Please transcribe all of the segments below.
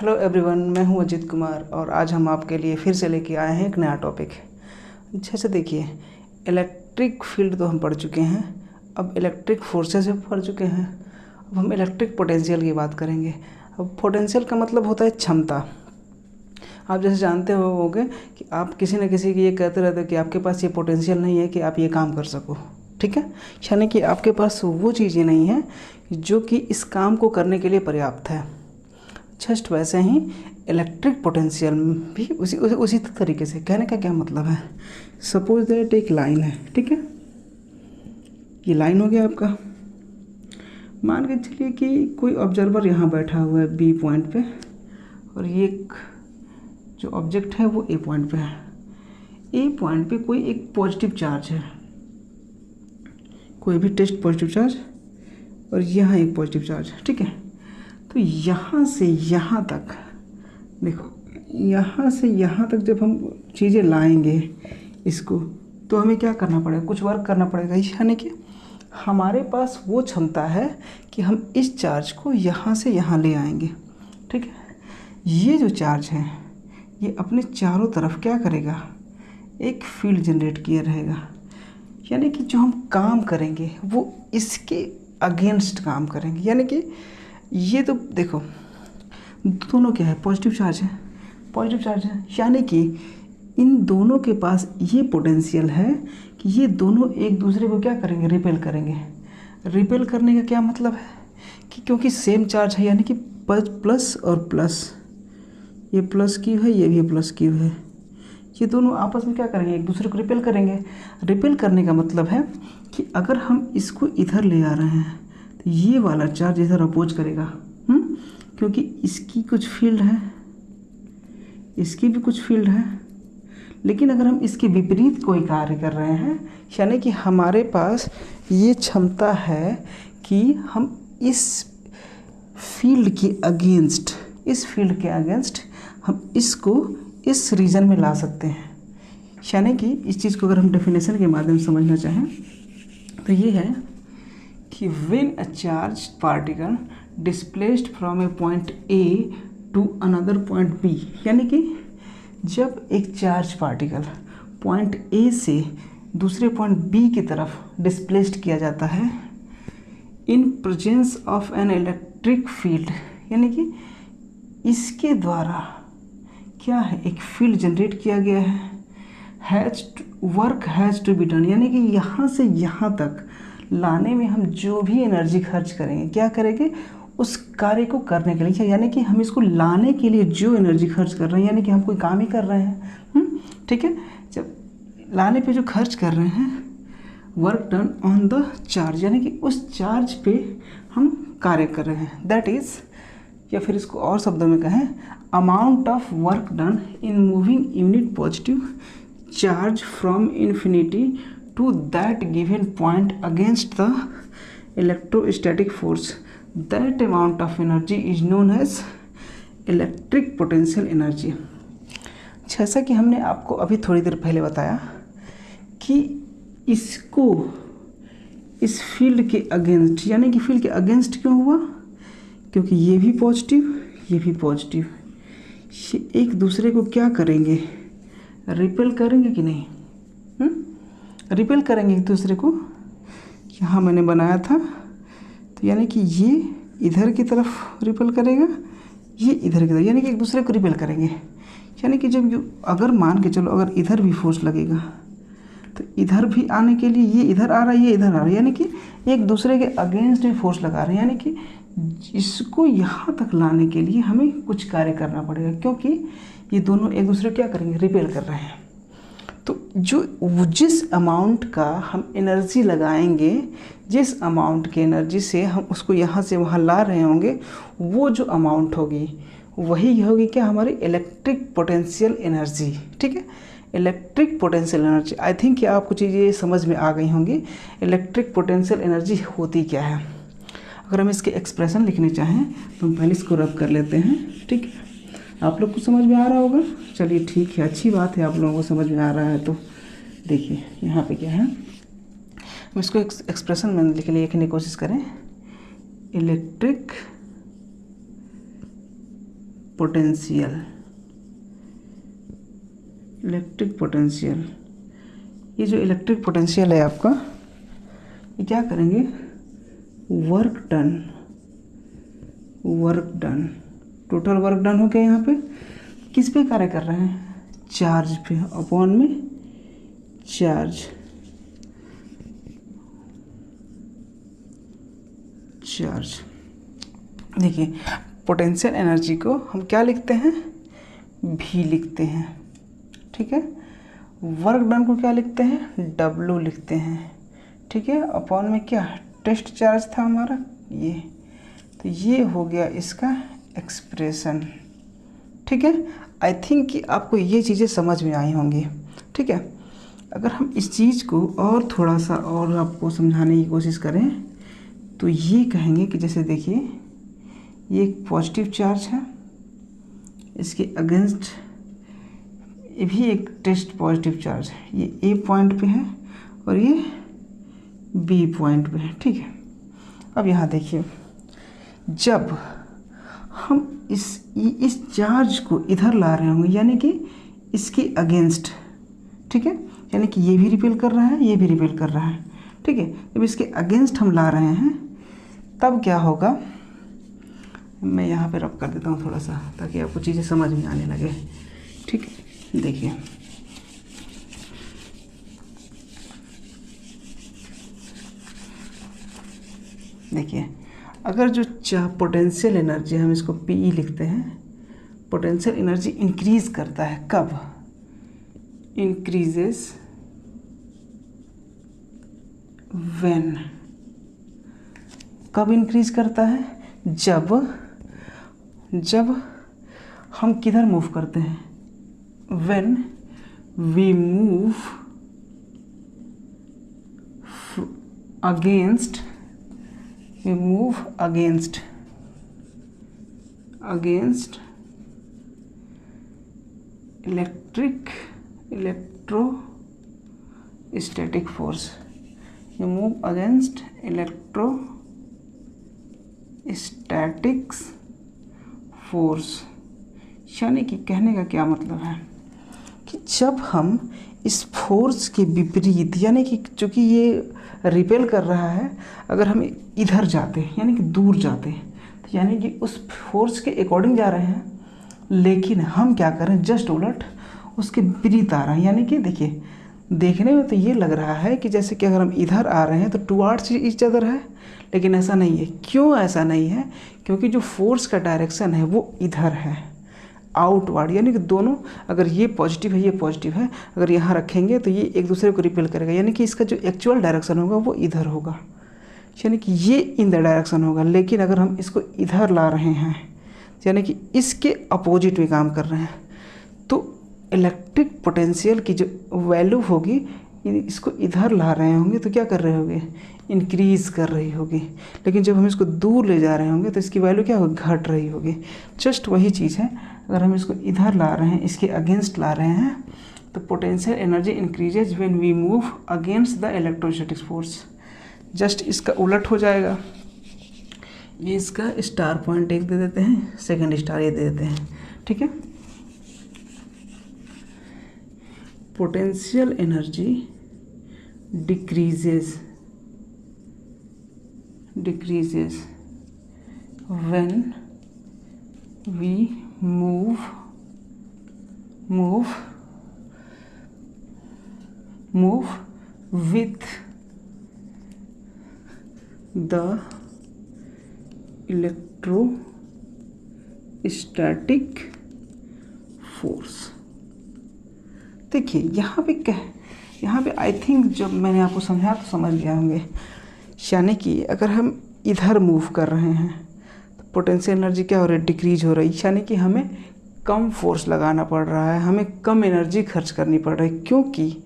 Hello everyone, मैं हूं अजीत कुमार और आज हम आपके लिए फिर से लेके आए हैं एक नया टॉपिक। अच्छे से देखिए, इलेक्ट्रिक फील्ड तो हम पढ़ चुके हैं, अब इलेक्ट्रिक फोर्सेस भी पढ़ चुके हैं। अब हम इलेक्ट्रिक पोटेंशियल की बात करेंगे। अब पोटेंशियल का मतलब होता है क्षमता। आप जैसे जानते होंगे कि आप किसी न किसी की ये कहते रहते हो कि आपके पास ये पोटेंशियल नहीं है कि आप ये काम कर सको, ठीक है। यानी कि आपके पास वो चीज़ें नहीं हैं जो कि इस काम को करने के लिए पर्याप्त है। जस्ट वैसे ही इलेक्ट्रिक पोटेंशियल भी उसी तरीके से। कहने का क्या मतलब है, सपोज दैट एक लाइन है, ठीक है। ये लाइन हो गया आपका। मान के चलिए कि कोई ऑब्जर्वर यहाँ बैठा हुआ है बी पॉइंट पे और ये जो ऑब्जेक्ट है वो ए पॉइंट पे है। ए पॉइंट पे कोई एक पॉजिटिव चार्ज है, कोई भी टेस्ट पॉजिटिव चार्ज, और यहाँ एक पॉजिटिव चार्ज, ठीक है। तो यहाँ से यहाँ तक देखो, यहाँ से यहाँ तक जब हम चीज़ें लाएंगे इसको, तो हमें क्या करना पड़ेगा, कुछ वर्क करना पड़ेगा। यानी कि हमारे पास वो क्षमता है कि हम इस चार्ज को यहाँ से यहाँ ले आएंगे, ठीक है। ये जो चार्ज है ये अपने चारों तरफ क्या करेगा, एक फील्ड जनरेट किया रहेगा। यानी कि जो हम काम करेंगे वो इसके अगेंस्ट काम करेंगे। यानी कि ये तो देखो, दोनों क्या है, पॉजिटिव चार्ज है, पॉजिटिव चार्ज है। यानी कि इन दोनों के पास ये पोटेंशियल है कि ये दोनों एक दूसरे को क्या करेंगे, रिपेल करेंगे। रिपेल करने का क्या मतलब है कि क्योंकि सेम चार्ज है, यानी कि प्लस और प्लस, ये प्लस क्यू है, ये भी प्लस क्यू है, ये दोनों आपस में क्या करेंगे, एक दूसरे को रिपेल करेंगे। रिपेल करने का मतलब है कि अगर हम इसको इधर ले आ रहे हैं तो ये वाला चार्ज इधर अपोज करेगा, क्योंकि इसकी कुछ फील्ड है, इसकी भी कुछ फील्ड है। लेकिन अगर हम इसके विपरीत कोई कार्य कर रहे हैं, यानी कि हमारे पास ये क्षमता है कि हम इस फील्ड के अगेंस्ट, इस फील्ड के अगेंस्ट हम इसको इस रीजन में ला सकते हैं। यानी कि इस चीज़ को अगर हम डेफिनेशन के माध्यम से समझना चाहें तो ये है कि when a charge particle displaced from a point A to another point B, यानी कि जब एक चार्ज पार्टिकल पॉइंट ए से दूसरे पॉइंट बी की तरफ डिस्प्लेस्ड किया जाता है in presence of an electric field, यानी कि इसके द्वारा क्या है, एक फील्ड जनरेट किया गया है। Work has to be done, यानी कि यहाँ से यहाँ तक लाने में हम जो भी एनर्जी खर्च करेंगे, क्या करेंगे, उस कार्य को करने के लिए। यानी कि हम इसको लाने के लिए जो एनर्जी खर्च कर रहे हैं, यानी कि हम कोई काम ही कर रहे हैं, ठीक है। जब लाने पे जो खर्च कर रहे हैं, work done on the charge, यानी कि उस चार्ज पे हम कार्य कर रहे हैं, दैट इज़, या फिर इसको और शब्दों में कहें, amount of work done in moving unit positive charge from infinity to that given point against the electrostatic force, that amount of energy is known as electric potential energy। जैसा कि हमने आपको अभी थोड़ी देर पहले बताया कि इसको इस फील्ड के अगेंस्ट, यानी कि फील्ड के अगेंस्ट क्यों हुआ, क्योंकि ये भी पॉजिटिव, ये भी पॉजिटिव, ये एक दूसरे को क्या करेंगे, रिपेल करेंगे कि नहीं, रिपेल करेंगे एक दूसरे को। यहाँ मैंने बनाया था, तो यानी कि ये इधर की तरफ रिपेल करेगा, ये इधर की तरफ, यानी कि एक दूसरे को रिपेल करेंगे। यानी कि जब अगर मान के चलो, अगर इधर भी फोर्स लगेगा तो इधर भी आने के लिए ये इधर आ रहा है, ये इधर आ रहा है, यानी कि एक दूसरे के अगेंस्ट भी फोर्स लगा रहे हैं। यानी कि इसको यहाँ तक लाने के लिए हमें कुछ कार्य करना पड़ेगा, क्योंकि ये दोनों एक दूसरे को क्या करेंगे, रिपेल कर रहे हैं। तो जिस अमाउंट का हम एनर्जी लगाएंगे, जिस अमाउंट की एनर्जी से हम उसको यहाँ से वहाँ ला रहे होंगे, वो जो अमाउंट होगी वही होगी क्या, हमारी इलेक्ट्रिक पोटेंशियल एनर्जी, ठीक है। Electric potential energy, I think कि आपको चीज़ें समझ में आ गई होंगी। इलेक्ट्रिक पोटेंशियल एनर्जी होती क्या है। अगर हम इसके एक्सप्रेशन लिखने चाहें तो हम पहले इसको रब कर लेते हैं, ठीक है। आप लोग को समझ में आ रहा होगा, चलिए ठीक है, अच्छी बात है, आप लोगों को समझ में आ रहा है। तो देखिए यहाँ पे क्या है, हम इसको एक्सप्रेशन में लिखने की कोशिश करें। इलेक्ट्रिक पोटेंशियल, इलेक्ट्रिक पोटेंशियल, ये जो इलेक्ट्रिक पोटेंशियल है आपका, ये क्या करेंगे, work done, total work done हो गया। यहाँ पे किस पे कार्य कर रहे हैं, चार्ज पे, अपॉन में चार्ज, देखिए पोटेंशियल एनर्जी को हम क्या लिखते हैं, भी लिखते हैं, ठीक है। वर्क डन को क्या लिखते हैं, W लिखते हैं, ठीक है। अपॉन में क्या, टेस्ट चार्ज था हमारा ये, तो ये हो गया इसका एक्सप्रेशन, ठीक है। आई थिंक कि आपको ये चीज़ें समझ में आई होंगी, ठीक है। अगर हम इस चीज़ को और थोड़ा सा और आपको समझाने की कोशिश करें तो ये कहेंगे कि जैसे देखिए ये एक पॉजिटिव चार्ज है, इसके अगेंस्ट ये भी एक टेस्ट पॉजिटिव चार्ज है, ये ए पॉइंट पे है और ये बी पॉइंट पे है, ठीक है। अब यहाँ देखिए, जब हम इस चार्ज को इधर ला रहे होंगे, यानी कि इसके अगेंस्ट, ठीक है, यानी कि ये भी रिपेल कर रहा है, ये भी रिपेल कर रहा है, ठीक है। जब इसके अगेंस्ट हम ला रहे हैं तब क्या होगा, मैं यहाँ पे रब कर देता हूँ थोड़ा सा ताकि आपको चीज़ें समझ में आने लगे, ठीक है। देखिए देखिए अगर जो पोटेंशियल एनर्जी, हम इसको पी लिखते हैं, पोटेंशियल एनर्जी इंक्रीज करता है कब, इंक्रीजेस व्हेन, कब इंक्रीज करता है, जब हम किधर मूव करते हैं, when we move against electrostatic force, you move against electrostatic force। यानी कि कहने का क्या मतलब है कि जब हम इस फोर्स के विपरीत, यानी कि चूँकि ये रिपेल कर रहा है, अगर हम इधर जाते यानी कि दूर जाते तो यानी कि उस फोर्स के अकॉर्डिंग जा रहे हैं, लेकिन हम क्या करें, जस्ट उलट उसके विपरीत आ रहे हैं। यानी कि देखिए देखने में तो ये लग रहा है कि जैसे कि अगर हम इधर आ रहे हैं तो टुवार्ड्स ईच अदर है, लेकिन ऐसा नहीं है। क्यों ऐसा नहीं है, क्योंकि जो फोर्स का डायरेक्शन है वो इधर है, आउटवर्ड, यानी कि दोनों, अगर ये पॉजिटिव है ये पॉजिटिव है, अगर यहाँ रखेंगे तो ये एक दूसरे को रिपेल करेगा, यानी कि इसका जो एक्चुअल डायरेक्शन होगा वो इधर होगा, यानी कि ये इन द डायरेक्शन होगा। लेकिन अगर हम इसको इधर ला रहे हैं, यानी कि इसके अपोजिट में काम कर रहे हैं, तो इलेक्ट्रिक पोटेंशियल की जो वैल्यू होगी, इसको इधर ला रहे होंगे तो क्या कर रहे होंगे, इंक्रीज कर रही होगी। लेकिन जब हम इसको दूर ले जा रहे होंगे तो इसकी वैल्यू क्या होगी, घट रही होगी। जस्ट वही चीज़ है, अगर हम इसको इधर ला रहे हैं, इसके अगेंस्ट ला रहे हैं, तो potential energy increases when we move against the electrostatic force. Just इसका उलट हो जाएगा। ये इसका स्टार पॉइंट एक दे देते हैं, सेकंड स्टार ये दे देते हैं, ठीक है। Potential energy decreases when we move with the electrostatic force। देखिए यहाँ पे आई थिंक जब मैंने आपको समझाया तो समझ गया होंगे। यानी कि अगर हम इधर मूव कर रहे हैं तो पोटेंशियल एनर्जी क्या हो रही है, डिक्रीज हो रही है। यानी कि हमें कम फोर्स लगाना पड़ रहा है, हमें कम एनर्जी खर्च करनी पड़ रही है, क्योंकि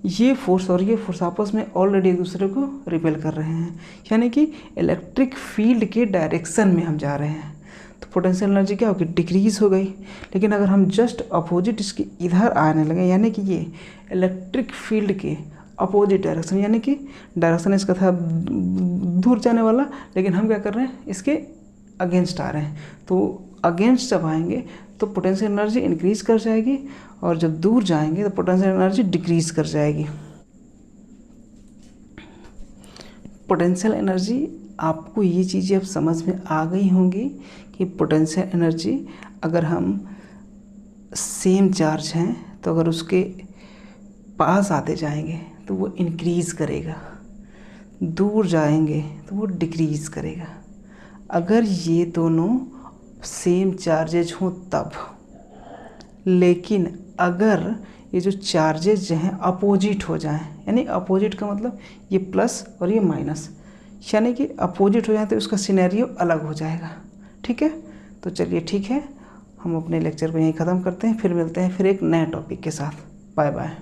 ये फोर्स और ये फोर्स आपस में ऑलरेडी एक दूसरे को रिपेल कर रहे हैं। यानी कि इलेक्ट्रिक फील्ड के डायरेक्शन में हम जा रहे हैं, तो पोटेंशियल एनर्जी क्या होगी, डिक्रीज हो गई। लेकिन अगर हम जस्ट अपोजिट इसके इधर आने लगे, यानी कि ये इलेक्ट्रिक फील्ड के अपोजिट डायरेक्शन, यानी कि डायरेक्शन इसका था दूर जाने वाला, लेकिन हम क्या कर रहे हैं, इसके अगेंस्ट आ रहे हैं, तो अगेंस्ट जब आएंगे तो पोटेंशियल एनर्जी इंक्रीज कर जाएगी, और जब दूर जाएंगे तो पोटेंशियल एनर्जी डिक्रीज कर जाएगी। पोटेंशियल एनर्जी, आपको ये चीज़ें अब समझ में आ गई होंगी कि पोटेंशियल एनर्जी अगर हम सेम चार्ज हैं तो अगर उसके पास आते जाएंगे तो वो इंक्रीज़ करेगा, दूर जाएंगे तो वो डिक्रीज़ करेगा। अगर ये दोनों सेम चार्जेज हों तब, लेकिन अगर ये जो चार्जेज जो हैं अपोजिट हो जाएं, यानी अपोजिट का मतलब ये प्लस और ये माइनस, यानी कि अपोजिट हो जाए तो उसका सिनेरियो अलग हो जाएगा। ठीक है, तो चलिए ठीक है, हम अपने लेक्चर को यहीं ख़त्म करते हैं, फिर मिलते हैं फिर एक नए टॉपिक के साथ। Bye bye.